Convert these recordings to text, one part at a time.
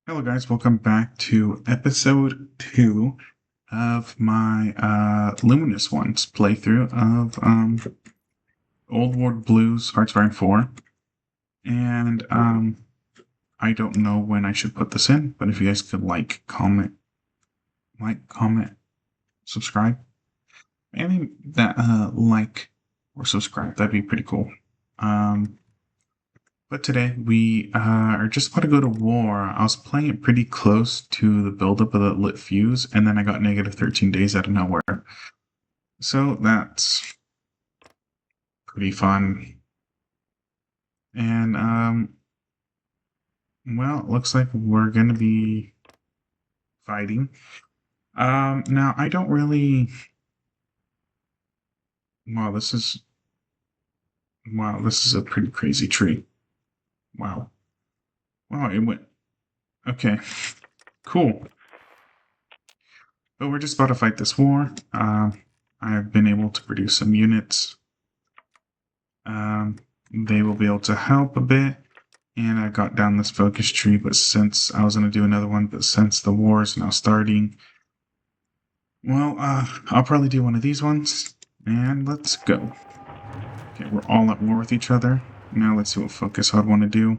Hello guys, welcome back to episode 2 of my Luminous Ones playthrough of Old World Blues Heartsfire 4. And I don't know when I should put this in, but if you guys could comment, subscribe. Maybe that like or subscribe, that'd be pretty cool. But today we are just about to go to war. I was playing it pretty close to the buildup of the lit fuse, and then I got negative 13 days out of nowhere. So that's pretty fun. And well, it looks like we're gonna be fighting. Now I don't really. Wow, this is a pretty crazy tree. Wow, it went. Okay, cool. But we're just about to fight this war. I've been able to produce some units. They will be able to help a bit. And I got down this focus tree, but since I was going to do another one, but since the war is now starting, well, I'll probably do one of these ones. And let's go. Okay, we're all at war with each other. Now let's see what focus I'd want to do.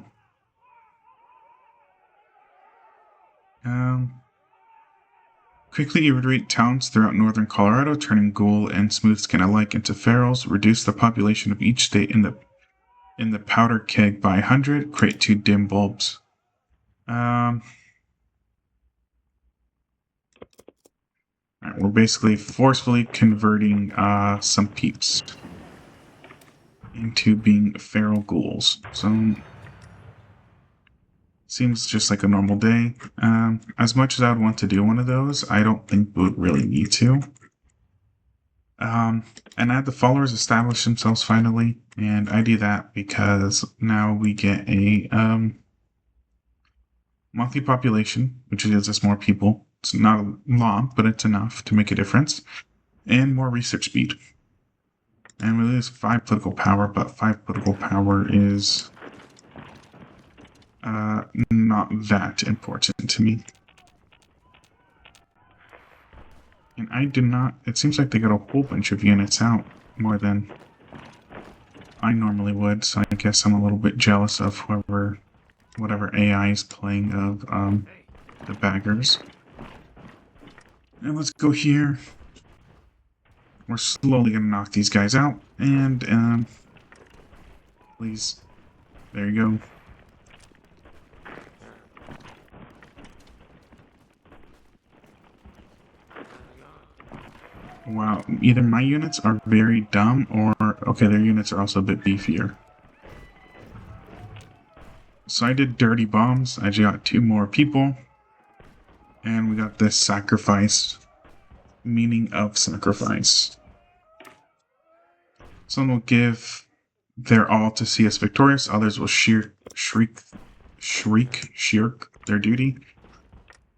Quickly irradiate towns throughout northern Colorado, turning ghoul and smooth skin alike into ferals. Reduce the population of each state in the powder keg by 100. Create 2 dim bulbs. Alright, we're basically forcefully converting some peeps into being feral ghouls. So seems just like a normal day. As much as I would want to do one of those, I don't think we would really need to. And I had the followers establish themselves finally, and I do that because now we get a monthly population, which gives us more people. It's not a lot, but it's enough to make a difference, and more research speed. And we lose 5 political power, but 5 political power is not that important to me. And I do not. It seems like they got a whole bunch of units out, more than I normally would, so I guess I'm a little bit jealous of whatever AI is playing of the baggers. And let's go here. We're slowly gonna knock these guys out, and please, there you go. Wow, either my units are very dumb or, okay, their units are also a bit beefier. So I did dirty bombs, I just got 2 more people, and we got this sacrifice, meaning of sacrifice. Some will give their all to see us victorious, others will shirk their duty.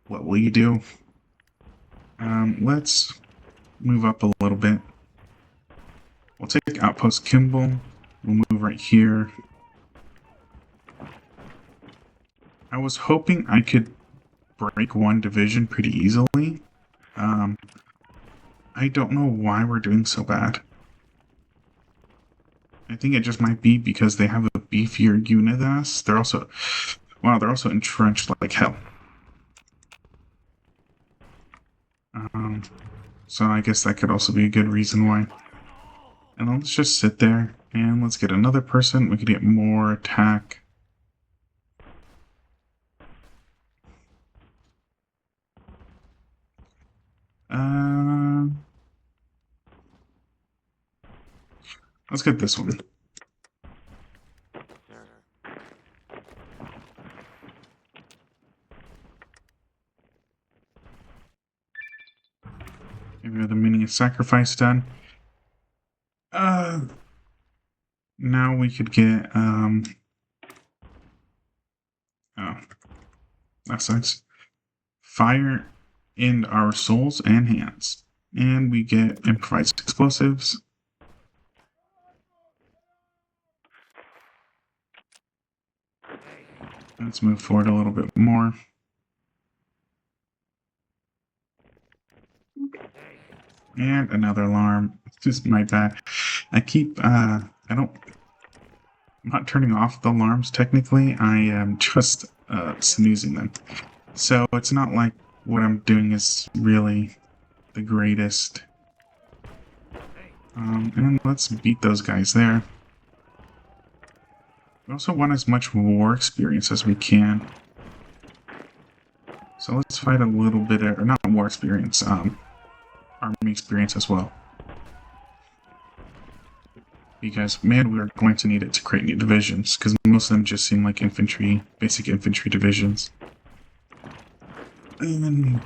What will you do? Let's move up a little bit. We'll take Outpost Kimball. We'll move right here. I was hoping I could break 1 division pretty easily. I don't know why we're doing so bad. I think it just might be because they have a beefier unit than us. They're also entrenched like hell. So I guess that could also be a good reason why. And let's just sit there and let's get another person. We could get more attack. Let's get this one. Maybe the mini sacrifice done. Now we could get oh, that sucks. Fire in our souls and hands. And we get improvised explosives. Let's move forward a little bit more. And another alarm. This is my bad. I'm not turning off the alarms technically. I am just snoozing them. So it's not like what I'm doing is really the greatest. And let's beat those guys there. We also want as much war experience as we can. So let's fight a little bit, or not war experience, army experience as well. Because, man, we're going to need it to create new divisions, because most of them just seem like infantry, basic infantry divisions. And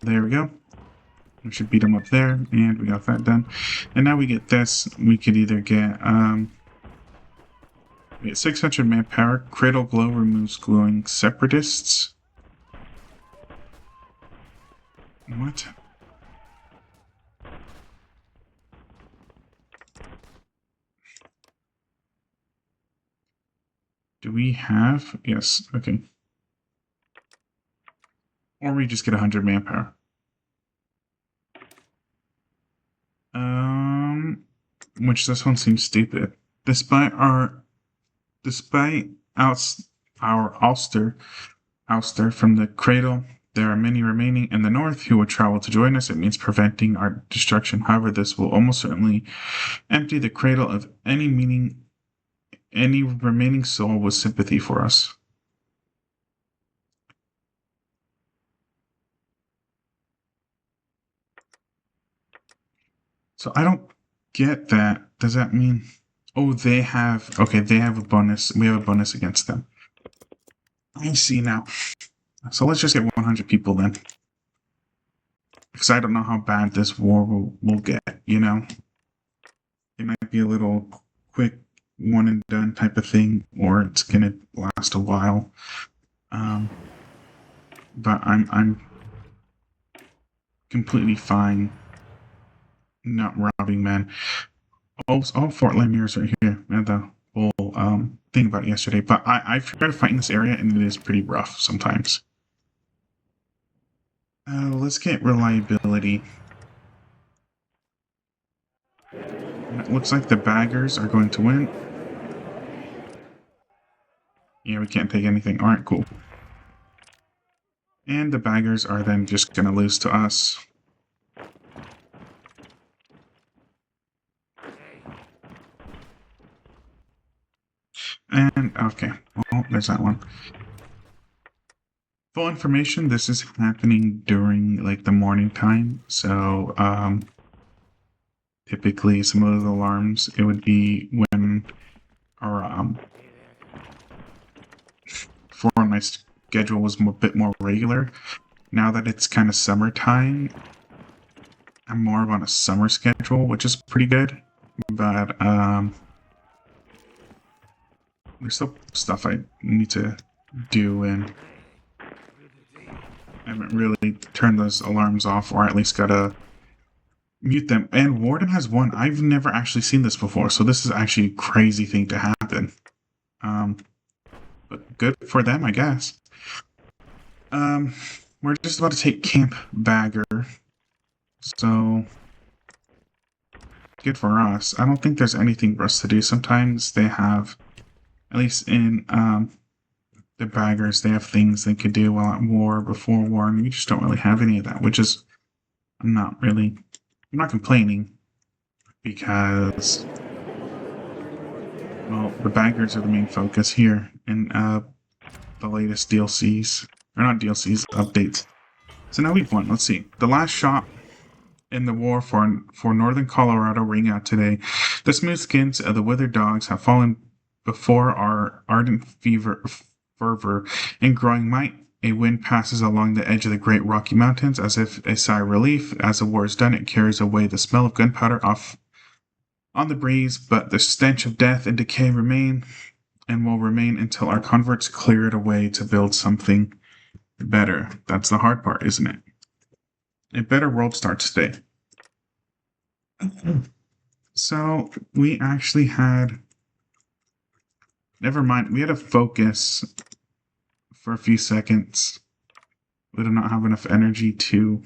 there we go. We should beat them up there, and we got that done. And now we get this. We could either get, we get 600 manpower. Cradle Glow removes glowing separatists. What? Do we have? Yes, okay. Or we just get 100 manpower. Which this one seems stupid. Despite our ouster from the cradle, there are many remaining in the north who would travel to join us. It means preventing our destruction. However, this will almost certainly empty the cradle of any remaining soul with sympathy for us. So I don't get that. Does that mean... Oh, they have... Okay, they have a bonus. We have a bonus against them. I see now. So let's just get 100 people then. Because I don't know how bad this war will get, you know? It might be a little quick, one and done type of thing, or it's gonna last a while. But I'm completely fine not robbing men. All Fort Laniers are here. And the whole thing about yesterday. But I've tried to fight in this area, and it is pretty rough sometimes. Let's get reliability. It looks like the baggers are going to win. Yeah, we can't take anything. Alright, cool. And the baggers are then just gonna lose to us. And, okay. Oh, there's that one. Full information, this is happening during, like, the morning time. So, typically some of the alarms, it would be when our, before my schedule was a bit more regular. Now that it's kind of summertime, I'm more on a summer schedule, which is pretty good. But, there's still stuff I need to do, and I haven't really turned those alarms off, or at least gotta mute them. And Warden has one. I've never actually seen this before, so this is actually a crazy thing to happen. But good for them, I guess. We're just about to take Camp Bagger, so good for us. I don't think there's anything for us to do. Sometimes they have, at least in the baggers, they have things they could do while at war, before war, and we just don't really have any of that, which is, I'm not complaining, because, well, the baggers are the main focus here in the latest DLCs, or not DLCs, updates. So now we've won. Let's see. The last shot in the war for northern Colorado ring out today. The smooth skins of the withered dogs have fallen before our ardent fervor and growing might. A wind passes along the edge of the great Rocky Mountains as if a sigh of relief. As the war is done, it carries away the smell of gunpowder off on the breeze, but the stench of death and decay remain and will remain until our converts clear it away to build something better. That's the hard part, isn't it? A better world starts today. So we actually had... Never mind, we had a focus for a few seconds. We did not have enough energy to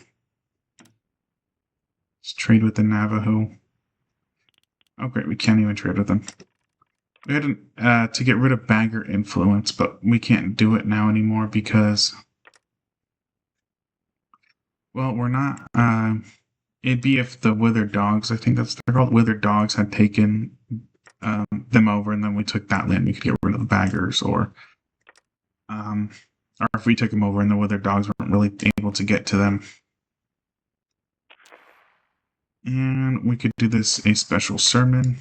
Let's trade with the Navajo. Oh great, we can't even trade with them. We had to get rid of bagger influence, but we can't do it now anymore because, well, we're not. It'd be if the withered dogs, I think they're called withered dogs, had taken them over, and then we took that land. We could get rid of the baggers, or if we took them over and the withered dogs weren't really able to get to them. And we could do this a special sermon.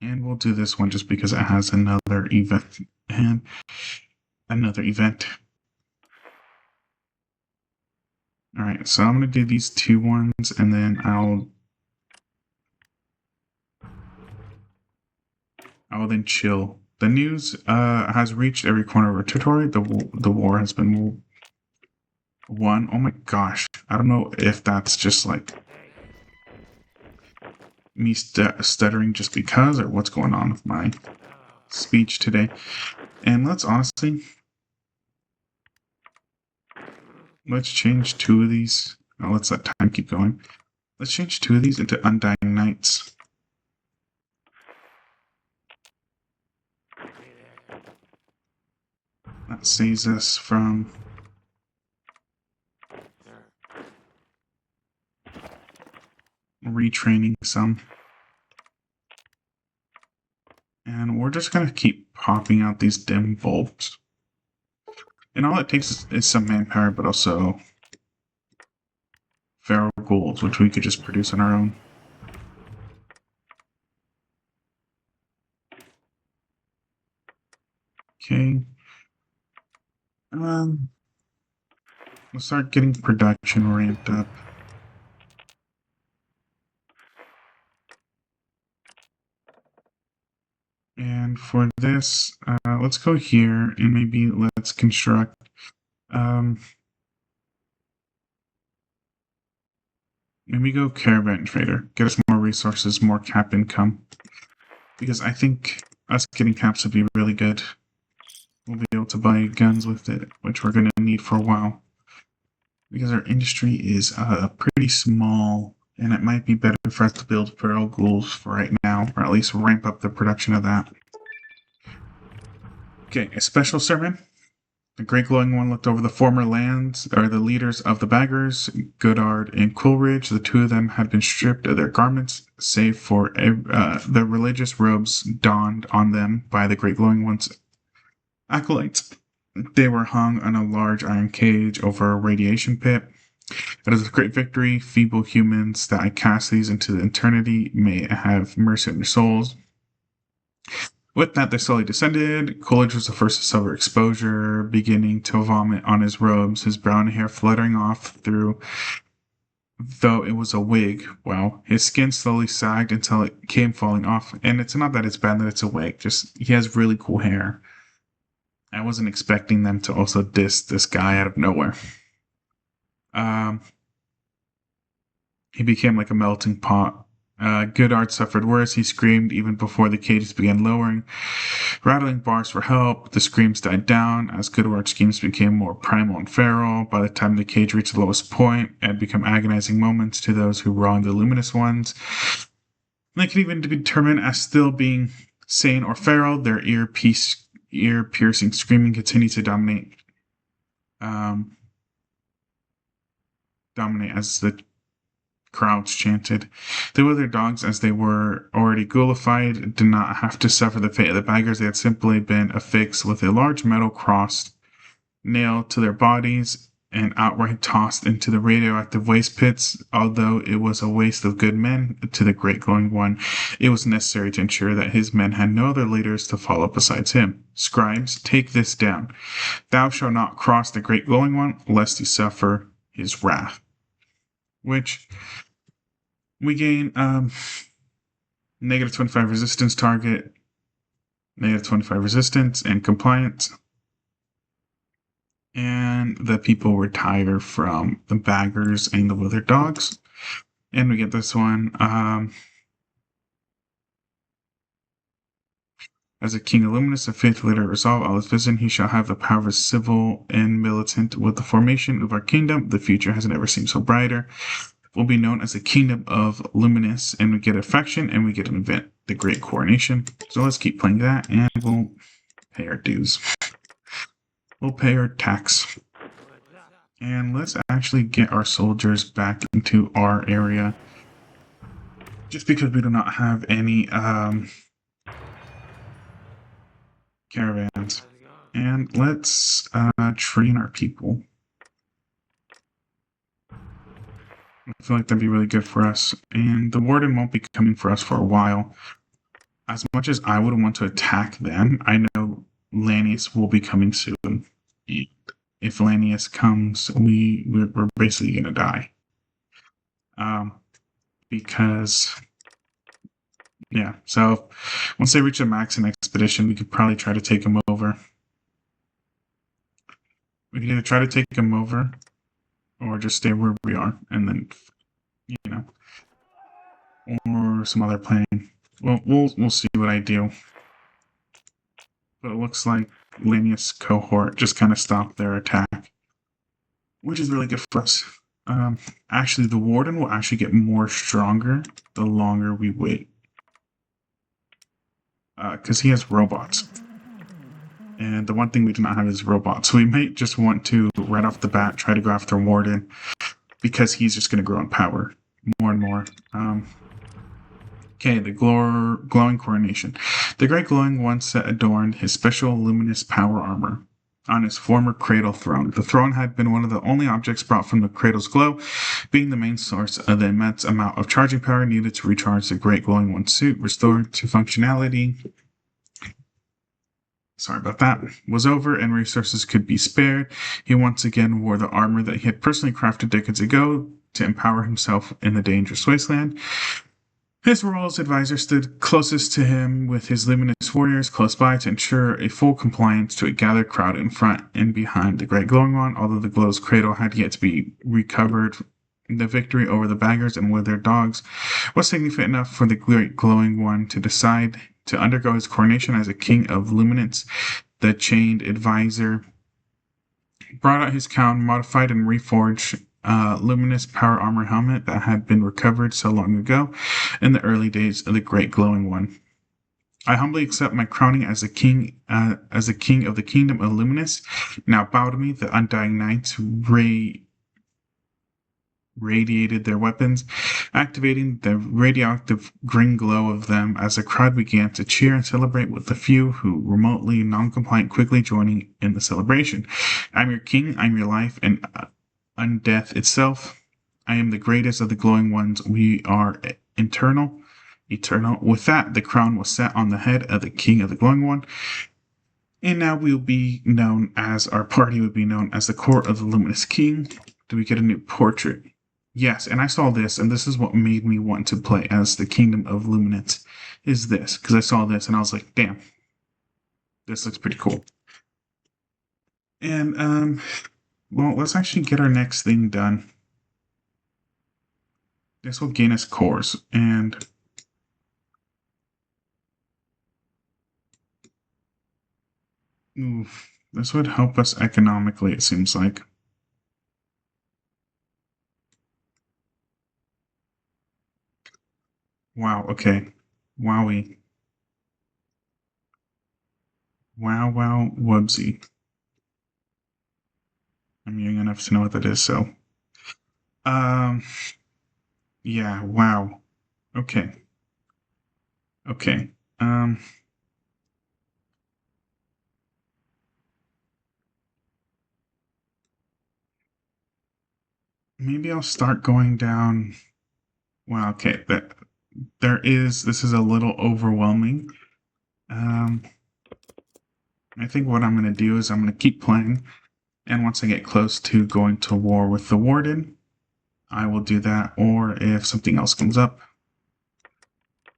And we'll do this one just because it has another event and another event. Alright, so I'm going to do these two ones, and then I'll then chill. The news has reached every corner of our territory. The war has been won. Oh my gosh. I don't know if that's just like me stuttering just because, or what's going on with my speech today. And let's change two of these. Oh, let's let time keep going. Let's change two of these into Undying Knights. That saves us from retraining some. And we're just going to keep popping out these dim bulbs. And all it takes is some manpower, but also feral ghouls, which we could just produce on our own. Okay. We'll start getting production ramped up. And for this, let's go here and maybe let's construct. Maybe go caravan trader. Get us more resources, more cap income. Because I think us getting caps would be really good. We'll be able to buy guns with it, which we're going to need for a while. Because our industry is pretty small, and it might be better for us to build feral ghouls for right now, or at least ramp up the production of that. Okay, a special sermon. The Great Glowing One looked over the former lands, or the leaders of the baggers, Goodard and Coolridge. The two of them had been stripped of their garments, save for the religious robes donned on them by the Great Glowing One's acolytes. They were hung on a large iron cage over a radiation pit. It is a great victory, feeble humans, that I cast these into the eternity. May have mercy on your souls. With that, they slowly descended. Coolidge was the first to suffer exposure, beginning to vomit on his robes, his brown hair fluttering off through, though it was a wig. Wow. His skin slowly sagged until it came falling off. And it's not that it's bad that it's a wig, just he has really cool hair. I wasn't expecting them to also diss this guy out of nowhere. He became like a melting pot. Goodart suffered worse. He screamed even before the cages began lowering, rattling bars for help. The screams died down as Goodard's screams became more primal and feral. By the time the cage reached the lowest point, it had become agonizing moments to those who were on the Luminous Ones. They could even be determined as still being sane or feral. Their ear-piercing screaming continued to dominate. Dominate as the crowds chanted. The withered dogs, as they were already ghoulified, did not have to suffer the fate of the baggers. They had simply been affixed with a large metal cross nailed to their bodies and outright tossed into the radioactive waste pits. Although it was a waste of good men to the Great Glowing One, it was necessary to ensure that his men had no other leaders to follow besides him. Scribes, take this down. Thou shalt not cross the Great Glowing One, lest he suffer his wrath. Which we gain negative 25 resistance target, negative 25 resistance and compliance. And the people retire from the baggers and the withered dogs. And we get this one. As a king of Luminous, a faith leader resolve all his vision, he shall have the power of a civil and militant. With the formation of our kingdom, the future has never seemed so brighter. Will be known as the Kingdom of Luminous, and we get affection, and we get an event, the Great Coronation. So let's keep playing that, and we'll pay our dues. We'll pay our tax. And let's actually get our soldiers back into our area. Just because we do not have any caravans. And let's train our people. I feel like that'd be really good for us. And the warden won't be coming for us for a while. As much as I would want to attack them, I know Lanius will be coming soon. If Lanius comes, we're basically gonna die. Because yeah, so once they reach a max in expedition, we could probably try to take them over. We can either try to take them over or just stay where we are and then, you know, or some other plan. Well, we'll see what I do. But it looks like Lanius cohort just kind of stopped their attack, which is really good for us. Actually, the warden will actually get more stronger the longer we wait. Because he has robots. And the one thing we do not have is robots. So we might just want to, right off the bat, try to go after Warden. Because he's just going to grow in power more and more. Okay, the glowing coronation. The great glowing one set adorned his special luminous power armor on his former cradle throne. The throne had been one of the only objects brought from the cradle's glow, being the main source of the immense amount of charging power needed to recharge the great glowing one suit, restored to functionality. Sorry about that. Was over and resources could be spared. He once again wore the armor that he had personally crafted decades ago to empower himself in the dangerous wasteland. His royal's advisor stood closest to him with his luminous warriors close by to ensure a full compliance to a gathered crowd in front and behind the great glowing one. Although the glow's cradle had yet to be recovered, the victory over the baggers and with their dogs was significant enough for the great glowing one to decide to undergo his coronation as a king of Luminance. The chained advisor brought out his crown, modified and reforged luminous power armor helmet that had been recovered so long ago in the early days of the great glowing one. I humbly accept my crowning as a king of the kingdom of Luminous. Now bow to me. The undying knights radiated their weapons, activating the radioactive green glow of them as the crowd began to cheer and celebrate, with the few who remotely non-compliant quickly joining in the celebration. I'm your king, I'm your life, and undeath itself. I am the greatest of the glowing ones. We are eternal. With that, the crown was set on the head of the king of the glowing one. And now we will be known as, our party would be known as the court of the luminous king. Do we get a new portrait? Yes, and I saw this, and this is what made me want to play as the kingdom of Luminance, is this. Because I saw this, and I was like, damn, this looks pretty cool. And, well, let's actually get our next thing done. This will gain us cores, and ooh, this would help us economically, it seems like. Wow, okay. Wowie. Wow, wubsy. I'm young enough to know what that is, so. Yeah, wow. Okay. Maybe I'll start going down. Wow, okay. This is a little overwhelming. I think what I'm going to do is I'm going to keep playing. And once I get close to going to war with the warden, I will do that. Or if something else comes up,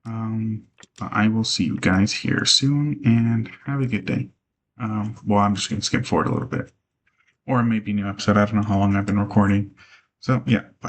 I will see you guys here soon and have a good day. Well, I'm just going to skip forward a little bit. Or maybe a new episode. I don't know how long I've been recording. So, yeah, bye.